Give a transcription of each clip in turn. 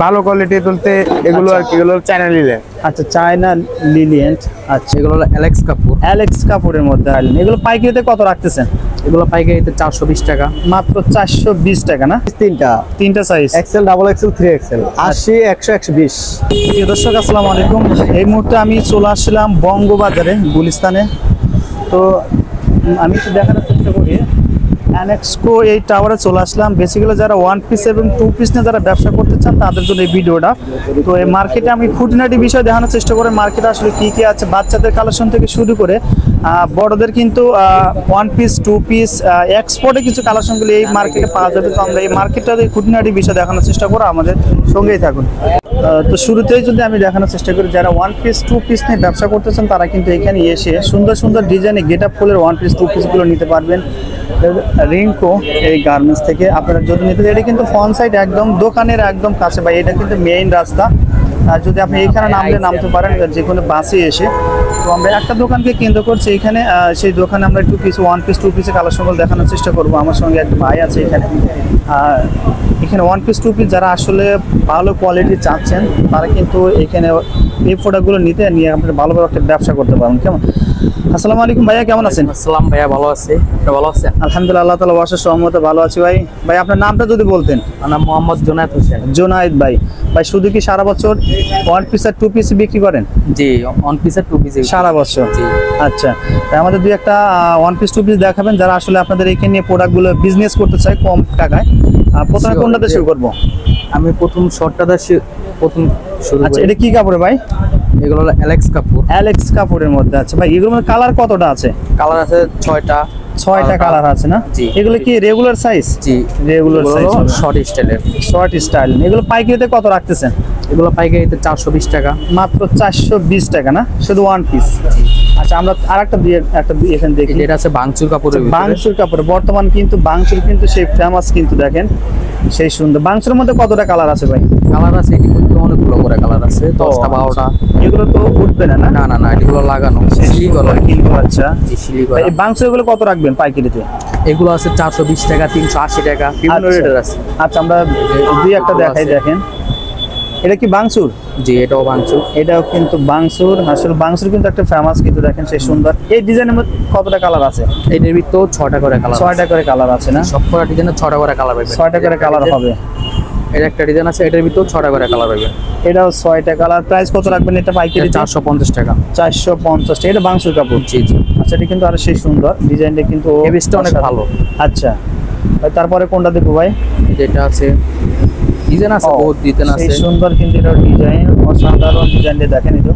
ভালো কোয়ালিটি তুলতে এগুলো আর কি এগুলো চায়না লিলেন। আচ্ছা, চায়না লিলিয়েন্ট। আচ্ছা, এগুলো হলো অ্যালেক্স কাপুরের মধ্যে আইলেন। এগুলো পাইকারিতে কত রাখতেছেন? এগুলো পাইকারিতে 420 টাকা। মাত্র 420 টাকা না? তিনটা size Excel, double XL, 3XL, 80, 100, 120। প্রিয় দর্শক, আসসালামু আলাইকুম। এই মুহূর্তে আমি চলে আসছিলাম বঙ্গবাজারে, গুলিস্তানে। তো আমি একটু দেখানোর চেষ্টা করি। অ্যানেক্সকো এই টাওয়ারে চলে আসলাম। বেসিক্যালি যারা ওয়ান পিস এবং টু পিস নিয়ে যারা ব্যবসা করতে চান তাদের জন্য এই ভিডিওটা। তো এই মার্কেটে আমি খুঁটিনাটি বিষয় দেখানোর চেষ্টা করি, মার্কেটে আসলে কী কী আছে। বাচ্চাদের কালেকশন থেকে শুরু করে বড়দের কিন্তু ওয়ান পিস, টু পিস, এক্সপোর্টে কিছু কালেকশনগুলি এই মার্কেটে পাওয়া যাবে। তো আমরা এই মার্কেটটাতে খুঁটিনাটি বিষয় দেখানোর চেষ্টা করো, আমাদের সঙ্গেই থাকুন। তো শুরুতেই যদি আমি দেখানোর চেষ্টা করি, যারা ওয়ান পিস, টু পিস নিয়ে ব্যবসা করতেছেন তারা কিন্তু এখানে এসে সুন্দর সুন্দর ডিজাইনে গেট আপ ফুলের ওয়ান পিস, টু পিসগুলো নিতে পারবেন রিংকো এই গার্মেন্টস থেকে। আপনারা যদি নিতে, এটা কিন্তু ফ্রন্ট সাইড একদম দোকানের একদম কাছে, বা এটা কিন্তু মেইন রাস্তা। আর যদি আপনি এখানে নামতে পারেন যে কোনো বাসে এসে। তো আমরা একটা দোকানকে কেন্দ্র করছি এখানে, সেই দোকানে আমরা একটু কিছু ওয়ান পিস, টু পিসের কালেকশনগুলো দেখানোর চেষ্টা করবো। আমার সঙ্গে একটা ভাই আছে এখানে। এখানে ওয়ান পিস, টু পিস যারা আসলে ভালো কোয়ালিটি চাচ্ছেন তারা কিন্তু এখানে এই প্রোডাক্টগুলো নিয়ে আপনারা ভালোভাবে একটা ব্যবসা করতে পারেন। কেমন? আসসালামু আলাইকুম ভাইয়া, কেমন আছেন? আসসালাম ভাইয়া, ভালো আছি। আপনি ভালো আছেন? আলহামদুলিল্লাহ, আল্লাহ তাআলা ওয়াসা সহমতে ভালো আছি। ভাই আপনার নামটা যদি বলতেন। আমার নাম মোহাম্মদ জুনায়েদ হোসেন। জুনায়েদ ভাই, শুধু কি সারা বছর ওয়ান পিস আর টু পিস বিক্রি করেন? জি, ওয়ান পিস আর টু পিস সারা বছর। জি। আচ্ছা, তাই আমাদের দুই একটা ওয়ান পিস, টু পিস দেখাবেন যারা আসলে আপনাদের এখানে নিয়ে প্রোডাক্টগুলো বিজনেস করতে চায় কম টাকায়। প্রথমে কোনটাতে শুরু করবো? আমি প্রথম শুরু। আচ্ছা, এটা কি কাপড়ে ভাই? এগুলো হলো অ্যালেক্স কাপুরের মধ্যে আছে ভাই। এগুলোর মধ্যে কালার কতটা আছে? কালার আছে 6টা কালার আছে না? জি। এগুলো কি রেগুলার সাইজ? জি, রেগুলার সাইজ, শর্ট স্টাইল। এগুলো পাইকারিতে কত রাখতেছেন? এগুলো পাইকারিতে 420 টাকা। মাত্র 420 টাকা না? শুধু ওয়ান পিস। আচ্ছা, আমরা আরেকটা এখানে দেখি। এটা আছে বাংচুর কাপড়ের ভিতরে। বাংচুর কাপড় বর্তমান কিন্তু বাংচুর কিন্তু সেই ফেমাস, কিন্তু দেখেন সেই সুন্দর। বাংচুর মধ্যে কতটা কালার আছে ভাই? কালার আছে অনেকগুলো করে কালার আছে, 10টা 12টা। এগুলো তো উঠবে না? না, এগুলো লাগানো কিন্তু। আচ্ছা, এই বাংচুর গুলো কত রাখবেন পাইকারিতে? এগুলো আছে 420 টাকা, 380 টাকা, বিভিন্ন রেটের আছে। আচ্ছা, আমরা দুই একটা দেখাই। দেখেন, এটা কি বাংচুর? জি, এটাও বাংচুর। এটাও কিন্তু বাংচুর। আসলে বাংচুর কিন্তু একটা ফেমাস, কিন্তু দেখেন সেই সুন্দর। এই ডিজাইনের মধ্যে কতটা কালার আছে? এটার ভিতর 6টা করে কালার। 6টা করে কালার আছে না? সবকটা ডিজাইনে 6টা করে কালার পাবেন। 6টা করে কালার হবে। এটা একটা ডিজাইন আছে, এটার ভিতর 6টা করে কালার পাবেন। এটাও 6টা কালার। প্রাইস কত রাখবেন এটা পাইকারি? 450 টাকা। 450 টাকা। এটা বাংচুর কাপড়। জি। আচ্ছা, এটা কিন্তু আরো সেই সুন্দর ডিজাইনটা, কিন্তু হেভিসটা অনেক ভালো। আচ্ছা, তারপরে কোনটা দেখবো ভাই? এটা আছে ডিজাইন আছে, বহুত ডিজাইন আছে, সেই সুন্দর। কিন্তু এটা ডিজাইন অসাধারণ। ডিজাইনটা দেখেন, এটা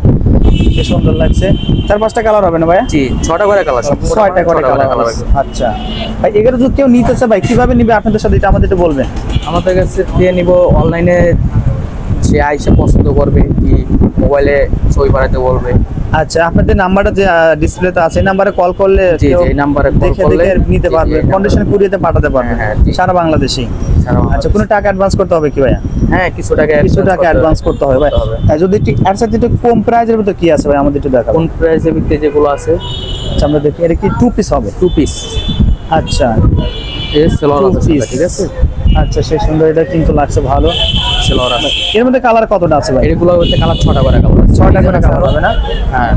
কি সুন্দর লাগছে। 4-5টা কালার হবে না ভাই? জি, 6টা করে কালার, সব 6টা করে কালার। আচ্ছা ভাই, এগুলো যদি কেউ নিতে চায় ভাই কিভাবে নিবে আপনাদের সাথে, এটা আমাদের একটু বলবেন। আমাদের কাছে দিয়ে নিব অনলাইনে, সে আইসা পছন্দ করবে, কি মোবাইলে ছবি পাঠাতে বলবে। আচ্ছা, আপনাদের নাম্বারটা যে ডিসপ্লেতে আছে এই নাম্বারে কল করলে এই নাম্বারে দেখে নিতে পারবে, কন্ডিশনে কুরিয়ারে পাঠাতে পারবে সারা বাংলাদেশে। আচ্ছা, কোনো টাকা অ্যাডভান্স করতে হবে কি ভাইয়া? হ্যাঁ, কিছু টাকা অ্যাডভান্স করতে হবে ভাই। যদি এর সাথে একটু কম প্রাইজের ভিতরে কি আছে ভাই আমাদের একটু দেখাবো। কোন প্রাইসের ভিতরে যেগুলো আছে? আচ্ছা, আমরা দেখি। এটা কি টু পিস হবে? Two piece. আচ্ছা, এই সেলোয়ার আছে, ঠিক আছে। আচ্ছা, সেই সুন্দর। এটা কিন্তু লাগছে ভালো। সেলোয়ার আছে। এর মধ্যে কালার কতটা আছে ভাই? এগুলো হচ্ছে কালার 6টা করে কালার। 6টা করে কালার হবে না? হ্যাঁ।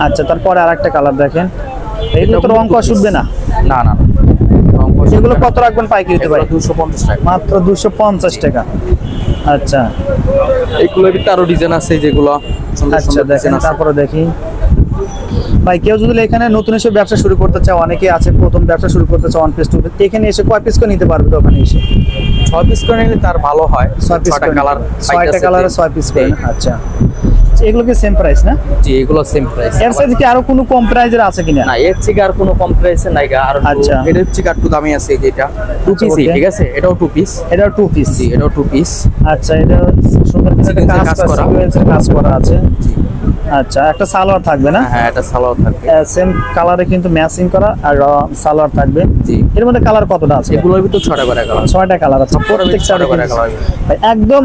আচ্ছা, তারপরে আরেকটা কালার দেখেন। এইগুলো তো রং কষ উঠবে না? না, এগুলো কত রাখবেন পাইকারিতে ভাই? 250 টাকা। মাত্র 250 টাকা। আচ্ছা, এগুলোর ভিতরে আরো ডিজাইন আছে যেগুলো। আচ্ছা, দেখেন। তারপরে দেখি ভাই, কেউ যদি এখানে নতুন এসে ব্যবসা শুরু করতে চায়, অনেকেই আছে প্রথম ব্যবসা শুরু করতে চায় ওয়ান পিস, টু পিস, এখানে এসে কয় পিস করে নিতে পারবে দোকানে এসে? 6 পিস করে নিলে তার ভালো হয়। 6টা কালার, 6 পিস করে। আচ্ছা, এগুলো কি সেম প্রাইস না? জি, এগুলো সেম প্রাইস। এর সাথে কি আরো কোনো কম প্রাইজের আছে কিনা? না, এর থেকে আর কোনো কম প্রাইসে নাই গা। আর আচ্ছা, এটা হচ্ছে একটু দামি আছে, যেটা টু পিস, ঠিক আছে। এটাও টু পিস। এটাও টু পিস। জি, এটাও টু পিস। আচ্ছা, এটা সুন্দর কাজ করা আছে। জি। আচ্ছা, একটা সালোয়ার থাকবে না? হ্যাঁ, এটা সালোয়ার থাকবে। সেম কালারে কিন্তু ম্যাচিং করা, আর সালোয়ার থাকবে। জি। এর মধ্যে কালার কতটা আছে? এগুলোর ভিতর 6টা করে কালার। 6টা কালার আছে। প্রত্যেক 6টা করে কালার। একদম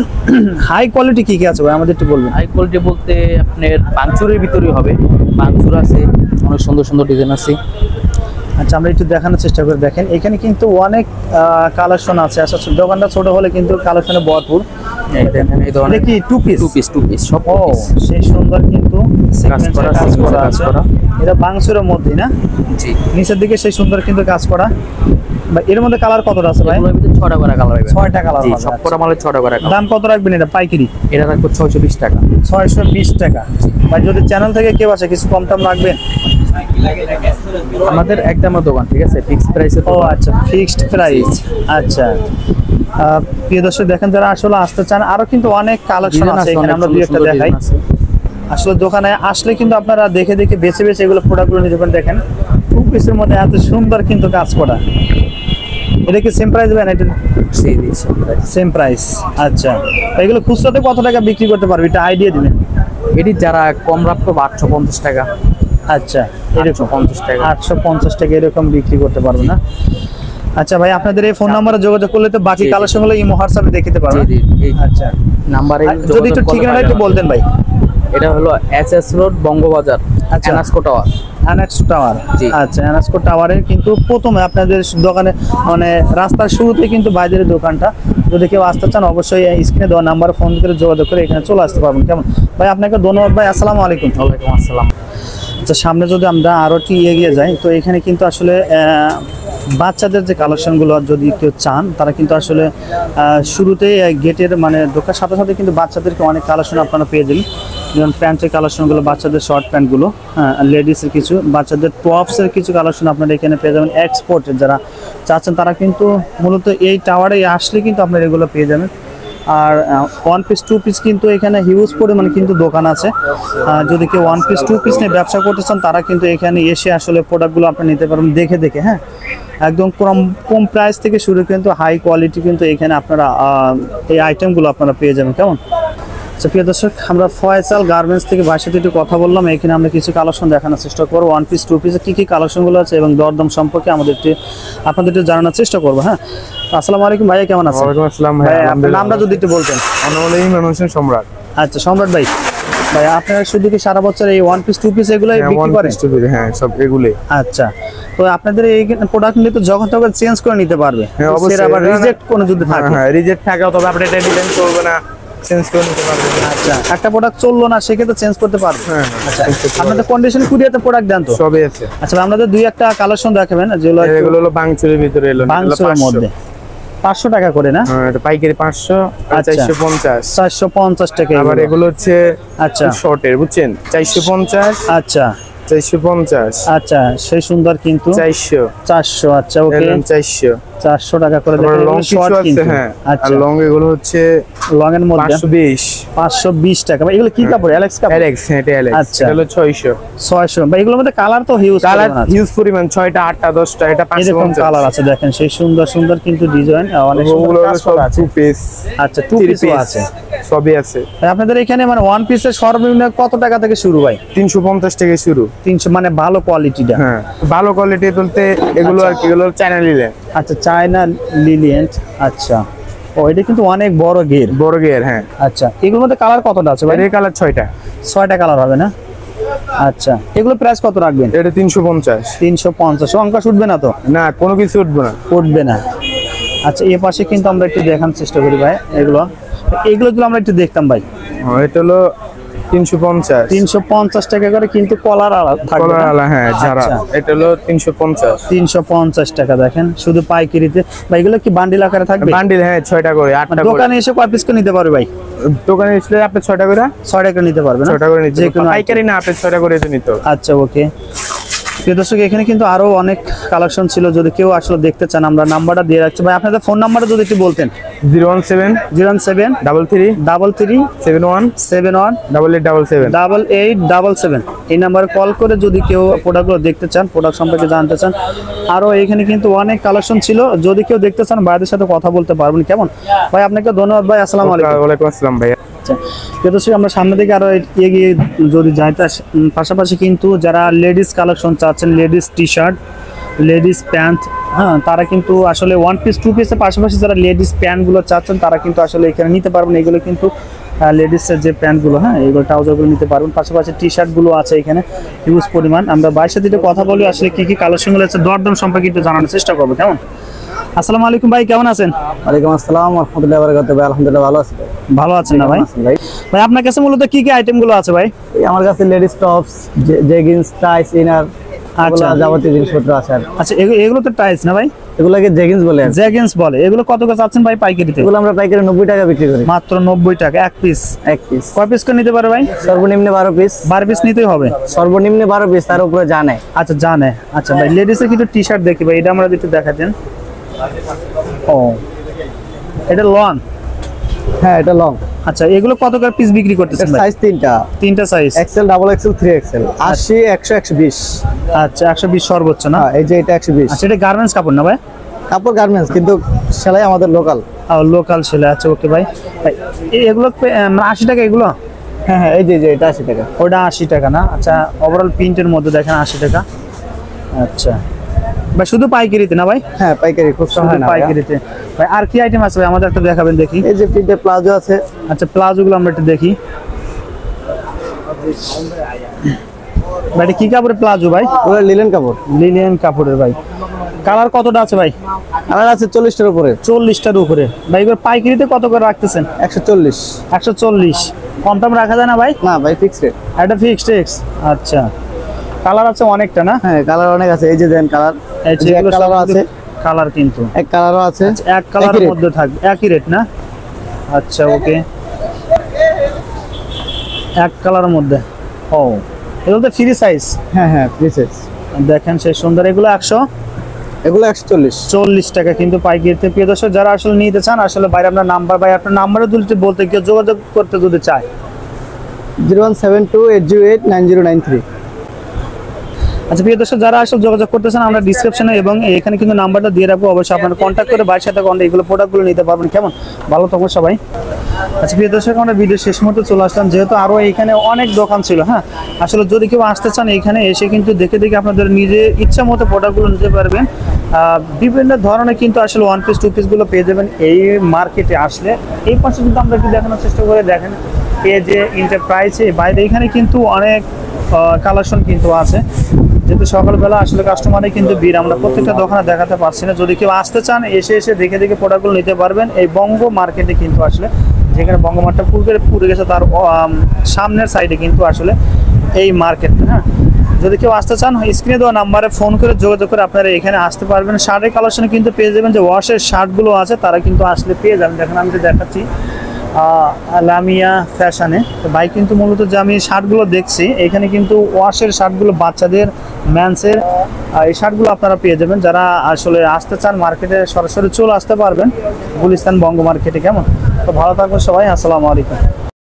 হাই কোয়ালিটি কি কি আছে ভাই আমাদের একটু বলবেন? হাই কোয়ালিটি বলতে আপনার বাংচুরের ভিতরেই হবে। বাংচুর আছে, অনেক সুন্দর সুন্দর ডিজাইন আছে। আচ্ছা আমরা একটু দেখানোর চেষ্টা করে দেখেন, এখানে কিন্তু অনেক কালেকশন আছে। আচ্ছা দোকানটা ছোট হলে কিন্তু কালেকশনে ভরপুর। এই দেখেন এই এটা ধরনের কি টু পিস? টু পিস সব ও সেই সুন্দর কিন্তু সিকোয়েন্সের কাজ সিকোয়েন্সের করা কাজ আছে। করা। এটা বাংসুরের মধ্যে না, জি। নিচের দিকে সেই সুন্দর কিন্তু কাজ করা। ভাই এর মধ্যে কালার কতটা আছে ভাই? এগুলোর ভিতরে 6টা করে কালার হবে। 6টা কালার জি, হবে। সব করা মালে 6টা করে কালার। দাম কত রাখবেন এটা পাইকারি? এটা রাখবো 620 টাকা। 620 টাকা। ভাই যদি চ্যানেল থেকে কেউ আসে কিছু কম টম রাখবেন? আমাদের একদম দোকান, ঠিক আছে, ফিক্স প্রাইসে। ও আচ্ছা ফিক্সড প্রাইস। আচ্ছা প্রিয় দর্শক দেখেন, যারা আসলে আসতে চান আরো কিন্তু অনেক কালেকশন আছে এখানে, আমরা দুই একটা দেখাই। আসলে দোকানে আসলে কিন্তু আপনারা দেখে দেখে বেছে বেছে এগুলো প্রোডাক্টগুলো নিতে পারেন। দেখেন টু পিসের মধ্যে এত সুন্দর কিন্তু কাজ করা। এটা কি সেম প্রাইস ভাই? এটা সেম প্রাইস। আচ্ছা এগুলো খুচরাতে কত টাকা বিক্রি করতে পারবে এটা আইডিয়া দিবেন? এটি যারা কম রাখতো 850 টাকা। আচ্ছা এরকম 850 টাকা। 850 টাকা এরকম বিক্রি করতে পারবে না? আচ্ছা ভাই আপনাদের এই ফোন নাম্বারে যোগাযোগ করলে তো বাকি কালেকশনগুলো ইমো হোয়াটসঅ্যাপে দেখতে পারবেন। জি এই আচ্ছা নাম্বারে যদি একটু ঠিকানাটা একটু বলতেন ভাই। এটা হলো এসএস রোড বঙ্গবাজার, আচ্ছা। এনাস্কো টাওয়ার। অ্যানাক্সো টাওয়ার। জি। আচ্ছা অ্যানাক্সো টাওয়ারের কিন্তু প্রথমে আপনাদের দোকানে মানে রাস্তার শুরুতে কিন্তু বাইরের দোকানটা। যদি কেউ আসতে চান অবশ্যই স্ক্রিনে দেওয়া নাম্বারে ফোন করে যোগাযোগ করে এখানে চলে আসতে পারবেন। কেমন ভাই? আপনাকে ধন্যবাদ ভাই, আসসালামু আলাইকুম। ওয়ালাইকুম আসসালাম। আচ্ছা সামনে যদি আমরা আরও একটু এগিয়ে যাই, তো এখানে কিন্তু আসলে বাচ্চাদের যে কালেকশনগুলো যদি কেউ চান তারা কিন্তু আসলে শুরুতেই গেটের মানে ঢোকার সাথে সাথে কিন্তু বাচ্চাদেরকে অনেক কালেকশন আপনারা পেয়ে যাবেন। যেমন প্যান্টের কালেকশনগুলো, বাচ্চাদের শর্ট প্যান্টগুলো, হ্যাঁ লেডিসের কিছু, বাচ্চাদের টপসের কিছু কালেকশন আপনারা এখানে পেয়ে যাবেন। এক্সপোর্টের যারা চাচ্ছেন তারা কিন্তু মূলত এই টাওয়ারে আসলে কিন্তু আপনারা এগুলো পেয়ে যাবেন। আর ওয়ান পিস টু পিস কিন্তু এখানে হিউজ পরিমাণে কিন্তু দোকান আছে। যদি কেউ ওয়ান পিস টু পিস নিয়ে ব্যবসা করতে চান তারা কিন্তু এখানে এসে আসলে প্রোডাক্টগুলো আপনি নিতে পারবেন দেখে দেখে। হ্যাঁ একদম কম প্রাইস থেকে শুরু কিন্তু হাই কোয়ালিটি কিন্তু এখানে আপনারা এই আইটেমগুলো আপনারা পেয়ে যাবেন। কেমন? আচ্ছা প্রিয় দর্শক, আমরা ফয়সাল গার্মেন্টস থেকে ভাইয়ের সাথে একটু কথা বললাম। এখানে আমরা কিছু কালেকশন দেখানোর চেষ্টা করবো, ওয়ান পিস টু পিসে কী কী কালেকশনগুলো আছে এবং দরদাম সম্পর্কে আপনাদের একটু জানানোর চেষ্টা করবো। হ্যাঁ আসসালামু আলাইকুম ভাইয়া, কেমন আছেন? ওয়ালাইকুম আসসালাম ভাই, আপনার আলহামদুলিল্লাহ। নামটা যদি একটু বলতেন। মানুষের সম্রাট। আচ্ছা সম্রাট ভাই, ভাই আপনারা শুধু কি সারা বছর এই ওয়ান পিস টু পিস এগুলো বিক্রি করেন? হ্যাঁ সব এগুলোই। আচ্ছা তো আপনাদের এই প্রোডাক্ট নিয়ে তো যখন তখন চেঞ্জ করে নিতে পারবে? হ্যাঁ, অবশ্যই। সেটা আবার রিজেক্ট কোনো যদি থাকে? হ্যাঁ রিজেক্ট থাকে তবে আপনি এটা ডিপেন্ড করবে না, চেঞ্জ করে নিতে পারবেন। আচ্ছা একটা প্রোডাক্ট চললো না সেক্ষেত্রে চেঞ্জ করতে পারবে? হ্যাঁ আচ্ছা আপনাদের কন্ডিশন কুরিয়াতে প্রোডাক্ট দেন তো? সবই আছে। আচ্ছা আপনাদের দুই একটা কালেকশন দেখাবেন যেগুলো এগুলো হলো বাংচুরের ভিতরে এলো, বাংসুরের মধ্যে 500 টাকা করে না? হ্যাঁ এটা পাইকারি 500 আর আচ্ছা। 450। 450 টাকা। আবার এগুলো হচ্ছে আচ্ছা শর্টের, বুঝছেন, 450। আচ্ছা 450। আচ্ছা সেই সুন্দর কিন্তু 400। 400। আচ্ছা ওকে 400। 400 টাকা করে আবার দেখেন, লং এগুলো কিছু short আছে। কিন্তু। হ্যাঁ আর আচ্ছা লং এগুলো হচ্ছে লং এর মধ্যে 520। 520 টাকা। ভাই এগুলো কি কাপড়? অ্যালেক্স কাপড়? অ্যালেক্স, হ্যাঁ এটা অ্যালেক্স। আচ্ছা। এটা হলো 600। 600। ভাই এগুলোর মধ্যে কালার তো হিউজ কালার পরিমাণ আছে। হিউজ পরিমাণ, 6টা 8টা 10টা। এটা এরকম 550। কালার আছে দেখেন, সেই সুন্দর সুন্দর কিন্তু ডিজাইন, অনেক সুন্দর ওগুলো কাজ সব করা আছে। টু পিস, আচ্ছা টু থ্রি পিসও পিস আছে। সবই আছে। ভাই আপনাদের এখানে মানে ওয়ান পিসের সর্বনিম্ন কত টাকা থেকে শুরু ভাই? 350 থেকে শুরু। 300 মানে ভালো কোয়ালিটিটা? হ্যাঁ ভালো কোয়ালিটি বলতে এগুলো আর কি, এগুলো চায়না লিলেন। আচ্ছা চায়না লিলিয়েন্ট। আচ্ছা ও এটা কিন্তু অনেক বড় ঘের। বড় গিয়ার। হ্যাঁ আচ্ছা এগুলোর মধ্যে কালার কতটা আছে ভাই? এর কালার 6টা। 6টা কালার হবে না? আচ্ছা এগুলো প্রাইস কত রাখবেন? এটা 350। 350। অঙ্কা উঠবে না তো? না কোনো কিছু উঠবে না। উঠবে না। আচ্ছা এই পাশে কিন্তু আমরা একটু দেখার চেষ্টা করি ভাই। এগুলো যদি আমরা একটু দেখতাম ভাই। এটা হলো 350। 350 টাকা করে কিন্তু কলার থাকবে কলার না? আলা, হ্যাঁ যারা। আচ্ছা, এটা হলো 350। 350 টাকা দেখেন শুধু পাইকারিতে। ভাই এগুলো কি বান্ডিল আকারে থাকবে? বান্ডিল, হ্যাঁ 6টা করে, 8টা করে। দোকানে এসে কয় পিস করে নিতে পারবে ভাই? দোকানে এসে আপনি 6টা করে, 6 টাকা নিতে পারবে না? 6টা করে নিতে যে হবে। কোনো পাইকারি না, আপনি 6টা করে নিতে হবে। আচ্ছা ওকে। প্রিয় দর্শক এখানে কিন্তু আরো অনেক কালেকশন ছিল, যদি কেউ আসলে দেখতে চান আমরা নাম্বারটা দিয়ে রাখছি। ভাই আপনাদের ফোন নাম্বারটা যদি একটু বলতেন। 017 07 33 33 71 71 8877। 8877 এই নাম্বারে কল করে যদি কেউ প্রোডাক্টগুলো দেখতে চান, প্রোডাক্ট সম্পর্কে জানতে চান। আরও এখানে কিন্তু অনেক কালেকশন ছিল, যদি কেউ দেখতে চান ভাইদের সাথে কথা বলতে পারবেন। কেমন ভাই? আপনাকে ধন্যবাদ ভাই, আসসালামু আলাইকুম। ওয়ালাইকুম আসসালাম ভাইয়া। আচ্ছা প্রিয় দর্শক আমরা সামনে দিকে আরো এগিয়ে যদি যাই, তার পাশাপাশি কিন্তু যারা লেডিস কালেকশন চাচ্ছেন, ladies T shirt, ladies pant, হ্যাঁ তারা কিন্তু আসলে ওয়ান পিস টু পিসের পাশাপাশি যারা লেডিস প্যান্টগুলো চাচ্ছেন তারা কিন্তু আসলে এখানে নিতে পারবেন। এগুলো কিন্তু লেডিসের যে প্যান্টগুলো, হ্যাঁ এইগুলো ট্রাউজারগুলো নিতে পারবেন। পাশাপাশি টি শার্টগুলো আছে এখানে হিউজ পরিমাণ। আমরা ভাইয়ের সাথে একটু কথা বলি, আসলে কি কি কালেকশনগুলো আছে দরদাম সম্পর্কে একটু জানানোর চেষ্টা করবো। কেমন? আসসালামু আলাইকুম ভাই, কেমন আছেন? ওয়ালাইকুম আসসালাম ওয়া রাহমাতুল্লাহি ওয়া বারাকাতুহু। ভাই আলহামদুলিল্লাহ ভালো আছি। ভালো আছেন না ভাই? ভাই ভাই আপনার কাছে মূলত কি কি আইটেমগুলো আছে ভাই? এই আমার কাছে লেডিস টপস, জেগিন্স, টাইস, ইনার, আচ্ছা যাবতীয় জিনিসপত্র আছে। আর আচ্ছা, এগুলো তো টাইলস না ভাই? এগুলোকে জেগিন্স বলে। জ্যাগেন্স বলে। এগুলো কত করে চাচ্ছেন ভাই পাইকারিতে? এগুলো আমরা পাইকারি 90 টাকা বিক্রি করি। মাত্র 90 টাকা এক পিস। এক পিস। কয় পিস করে নিতে পারে ভাই? সর্বনিম্ন 12 পিস। 12 পিস নিতেই হবে? সর্বনিম্ন 12 পিস, তার উপরে জানে। আচ্ছা জানে। আচ্ছা ভাই লেডিসের কিছু টি শার্ট দেখি ভাই, এটা আমরা একটু দেখাতেন। ও এটা লং? হ্যাঁ এটা লং। আচ্ছা এগুলো কত করে পিস বিক্রি করতেছেন ভাই? সাইজ তিনটা। তিনটা size? Excel, double XL, 3XL। 80, 100, 120। আচ্ছা 120 সর্বোচ্চ না? হ্যাঁ এই যে এটা 120। আচ্ছা এটা গার্মেন্টস কাপড় না ভাই? কাপড় গার্মেন্টস, কিন্তু সেলাই আমাদের লোকাল। লোকাল ছেলে। আচ্ছা ওকে ভাই। ভাই এগুলো 80 টাকা এগুলো? হ্যাঁ হ্যাঁ এই যে এটা 80 টাকা। ওটা 80 টাকা না? আচ্ছা ওভারঅল প্রিন্টের মধ্যে দেখেন 80 টাকা। আচ্ছা ভাই শুধু পাইকারিতে না ভাই? হ্যাঁ পাইকারি, খুচরা হয় না। পাইকারিতে ভাই। আর কি আইটেম আছে ভাই আমাদের একটু দেখাবেন দেখি। এই যে প্রিন্টের প্লাজো আছে। আচ্ছা প্লাজো গুলো আমরা একটু দেখি ভাই। এটা কি কাপড়ের প্লাজো ভাই? ওগুলো লিলেন কাপড়। লিলিয়ান কাপড়ের ভাই। কালার কতটা আছে ভাই? কালার আছে 40টার উপরে। 40টার উপরে ভাই। এগুলো পাইকারিতে কত করে রাখতেছেন? 140। 140। কম দাম রাখা যায় না ভাই? না ভাই ফিক্সড রেট। এটা ফিক্সড রেট। আচ্ছা কালার আছে অনেকটা না? হ্যাঁ কালার অনেক আছে। এই যে দেন কালার, এই যে এগুলো কালার আছে। কালার কিন্তু এক কালারও আছে। এক কালারের মধ্যে থাকবে, একই রেট না? আচ্ছা ওকে, এক কালারের মধ্যে। ও এগুলো তো ফ্রি সাইজ? হ্যাঁ হ্যাঁ ফ্রি সাইজ। দেখেন সে সুন্দর। এগুলো এগুলো 140। 40 টাকা কিন্তু পাইকারিতে। প্রিয় দর্শক যারা আসলে নিতে চান, আসলে বাইরে আপনার নাম্বার, ভাই আপনার নাম্বারে দুলতে বলতে কেউ যোগাযোগ করতে যদি চায়? 01728089093। আচ্ছা প্রিয় দর্শক যারা আসলে যোগাযোগ করতেছেন, আমরা ডিসক্রিপশনে এবং এখানে কিন্তু নাম্বারটা দিয়ে রাখবো, অবশ্যই আপনারা কন্ট্যাক্ট করে বাইরের সাথে এগুলো প্রোডাক্টগুলো নিতে পারবেন। কেমন? ভালো থাকবেন সবাই। আচ্ছা প্রিয় দর্শক আমরা ভিডিও শেষ মুহূর্তে চলে আসলাম, যেহেতু আরও এখানে অনেক দোকান ছিল। হ্যাঁ আসলে যদি কেউ আসতে চান এখানে এসে কিন্তু দেখে দেখে আপনাদের নিজে ইচ্ছা মতো প্রোডাক্টগুলো নিতে পারবেন। বিভিন্ন ধরনের কিন্তু আসলে ওয়ান পিস টু পিসগুলো পেয়ে যাবেন এই মার্কেটে আসলে। এই পাশে কিন্তু আমরা একটু দেখানোর চেষ্টা করে দেখেন এই যে এন্টারপ্রাইজে বাইরে এখানে কিন্তু অনেক কালেকশন কিন্তু আছে। যেহেতু সকালবেলা আসলে কাস্টমারে কিন্তু ভিড়, আমরা প্রত্যেকটা দোকানে দেখাতে পারছি না। যদি কেউ আসতে চান এসে দেখে দেখে প্রোডাক্টগুলো নিতে পারবেন এই বঙ্গ মার্কেটে কিন্তু আসলে, যেখানে বঙ্গমার্টটা পুরে গেছে তার সামনের সাইডে কিন্তু আসলে এই মার্কেট। হ্যাঁ যদি কেউ আসতে চান স্ক্রিনে দেওয়া নাম্বারে ফোন করে যোগাযোগ করে আপনারা এখানে আসতে পারবেন। শার্টের কালেকশনে কিন্তু পেয়ে যাবেন, যে ওয়াশের শার্টগুলো আছে তারা কিন্তু আসলে পেয়ে যাবেন। দেখেন আমি তো দেখাচ্ছি লামিয়া ফ্যাশনে। তো ভাই কিন্তু মূলত যে আমি শার্টগুলো দেখছি এখানে কিন্তু ওয়াশের শার্টগুলো, বাচ্চাদের, ম্যানসের, এই শার্টগুলো আপনারা পেয়ে যাবেন। যারা আসলে আসতে চান মার্কেটে সরাসরি চলে আসতে পারবেন গুলিস্তান বঙ্গ মার্কেটে। কেমন? তো ভালো থাকবেন সবাই, আসসালামু আলাইকুম।